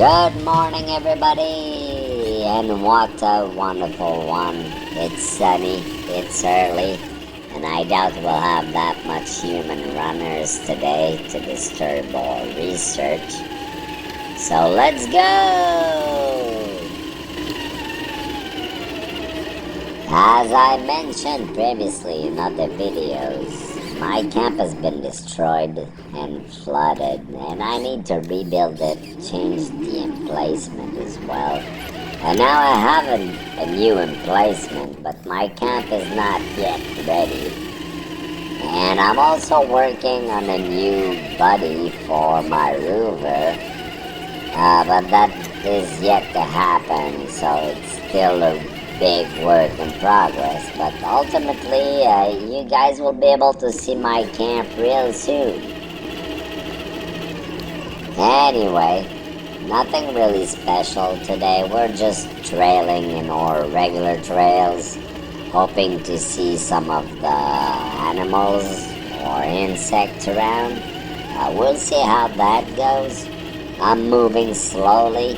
Good morning, everybody, and what a wonderful one. It's sunny, it's early, and I doubt we'll have that much human runners today to disturb our research. So let's go! As I mentioned previously in other videos, my camp has been destroyed and flooded, and I need to rebuild it, change the emplacement as well. And now I have a new emplacement, but my camp is not yet ready. And I'm also working on a new buddy for my rover, but that is yet to happen, so it's still a big work in progress. But ultimately, you guys will be able to see my camp real soon. Anyway, nothing really special today. We're just trailing in our regular trails, hoping to see some of the animals or insects around. We'll see how that goes. I'm moving slowly,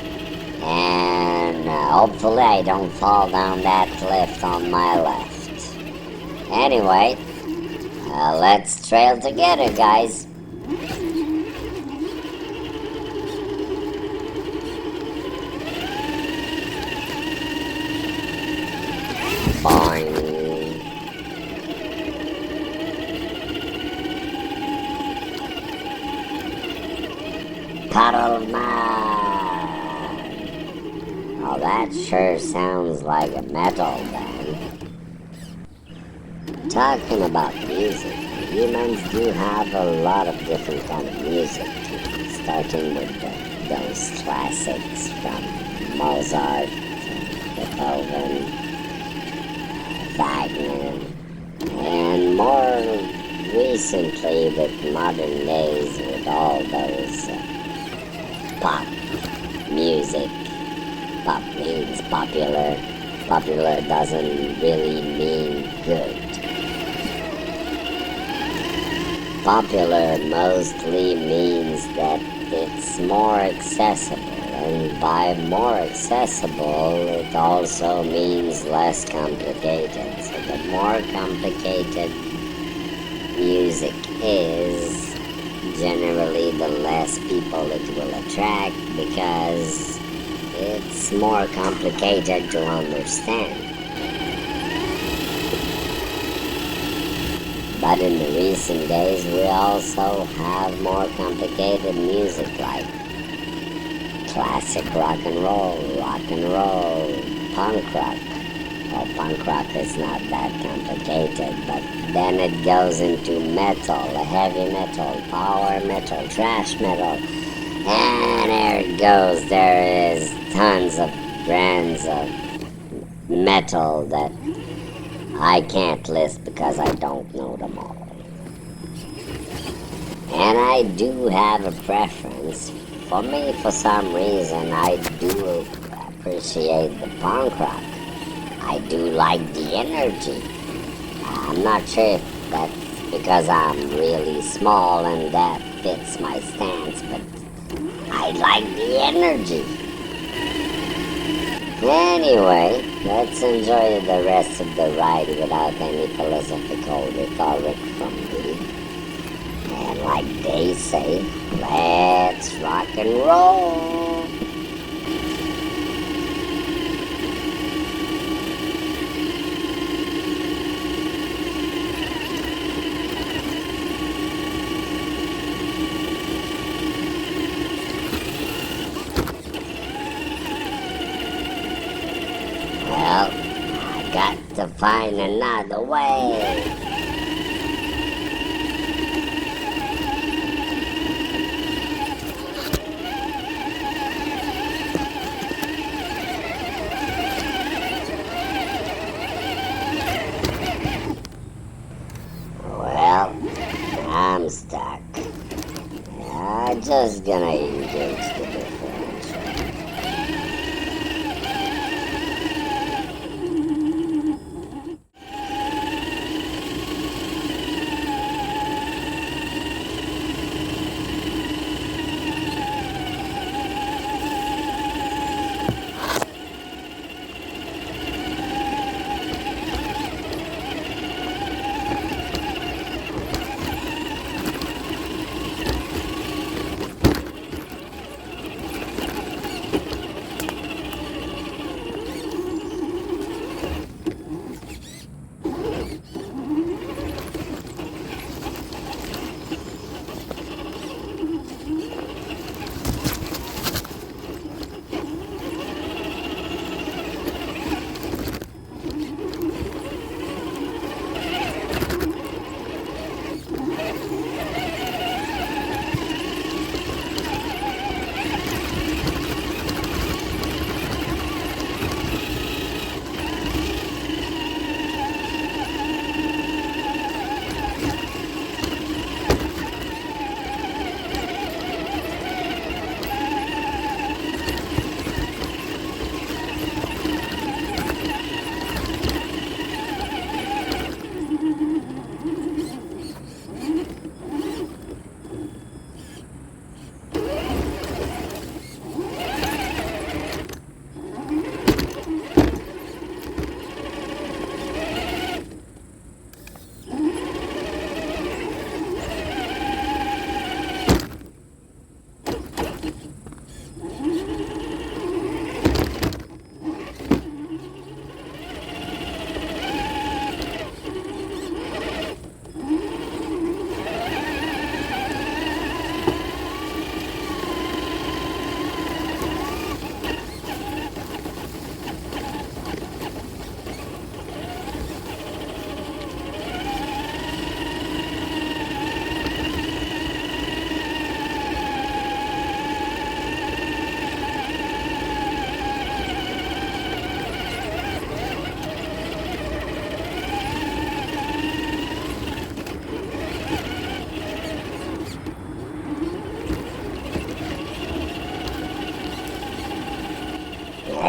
and hopefully I don't fall down that cliff on my left. Anyway, let's trail together, guys. Boing. Puddle man. Oh, that sure sounds like a metal band. Talking about music, humans do have a lot of different kind of music, starting with those classics from Mozart, Beethoven, Wagner, and more recently with modern days with all those pop music. Pop means popular. Popular doesn't really mean good. Popular mostly means that it's more accessible, and by more accessible, it also means less complicated. So the more complicated music is, generally the less people it will attract, because it's more complicated to understand. But in the recent days, we also have more complicated music like classic rock and roll, punk rock. Well, punk rock is not that complicated, but then it goes into metal, heavy metal, power metal, thrash metal, and there it goes. There is tons of brands of metal that I can't list because I don't know them all. And I do have a preference. For me, for some reason, I do appreciate the punk rock. I do like the energy. I'm not sure if that's because I'm really small and that fits my stance, but I like the energy. Anyway, let's enjoy the rest of the ride without any philosophical rhetoric from me. And like they say, let's rock and roll! Well, I got to find another way. Well, I'm stuck. I'm just gonna engage the differential.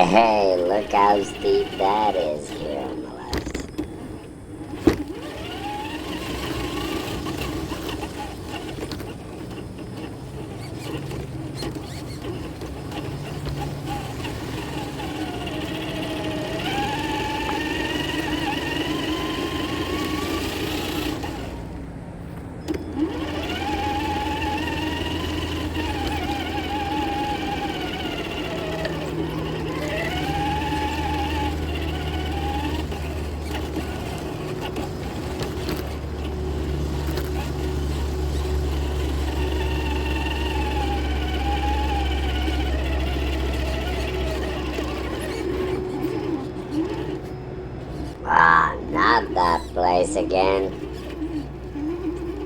Hey, look how steep that is here on the left. Ah, not that place again.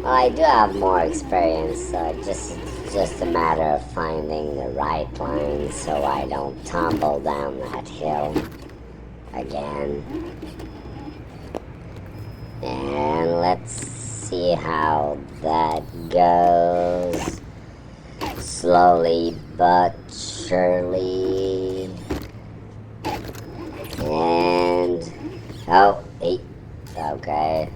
Well, I do have more experience, so it's just a matter of finding the right line so I don't tumble down that hill again. And let's see how that goes. Slowly but surely. And oh, hey, okay.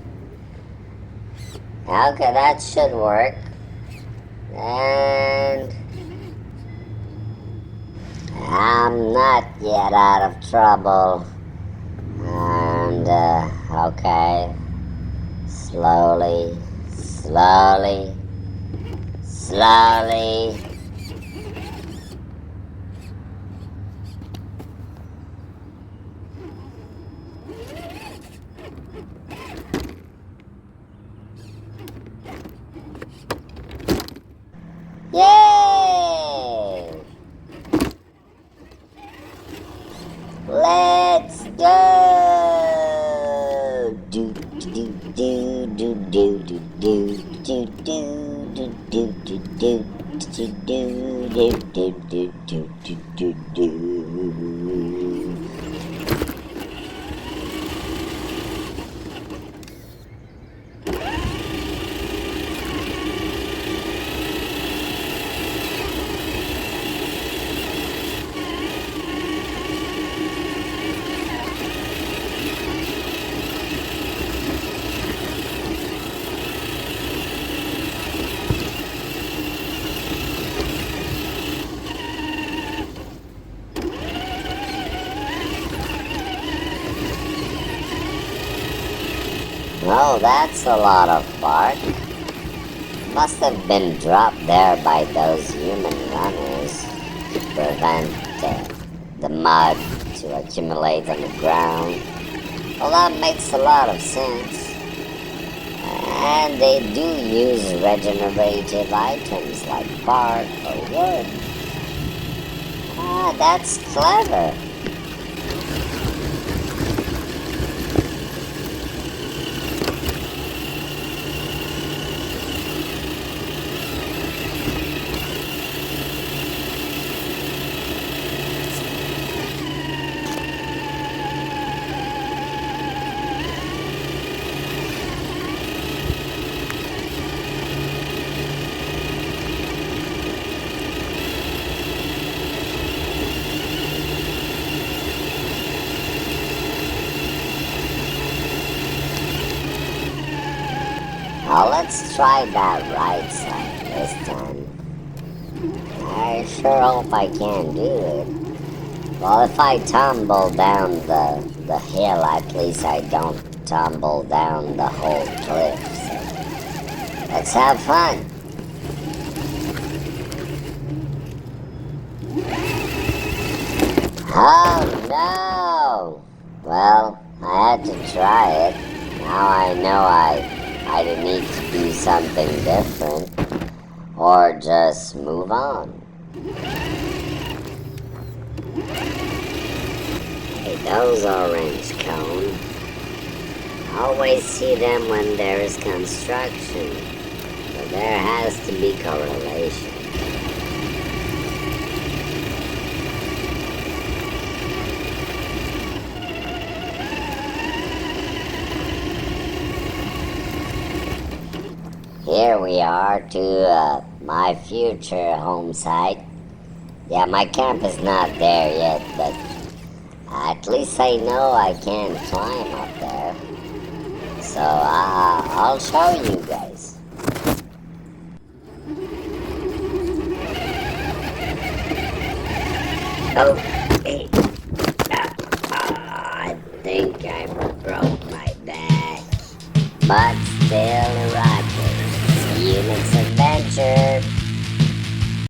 Okay, that should work. And I'm not yet out of trouble. And okay. Slowly, slowly, slowly. Yay! Let's go! Do do do do do do do do do do do do do. Oh, that's a lot of bark. Must have been dropped there by those human runners to prevent the mud to accumulate on the ground. Well, that makes a lot of sense. And they do use regenerative items like bark or wood. Ah, that's clever. Now let's try that right side this time. I sure hope I can do it. Well, if I tumble down the hill, at least I don't tumble down the whole cliff. So let's have fun. Oh no! Well, I had to try it. Now I know I need to do something different, or just move on. Hey, those orange cones. Always see them when there is construction, but there has to be correlation. Here we are to my future home site. Yeah, my camp is not there yet, but At least I know I can't climb up there. So I'll show you guys. Oh, hey. I think I broke my back. But still rocking. See you next adventure.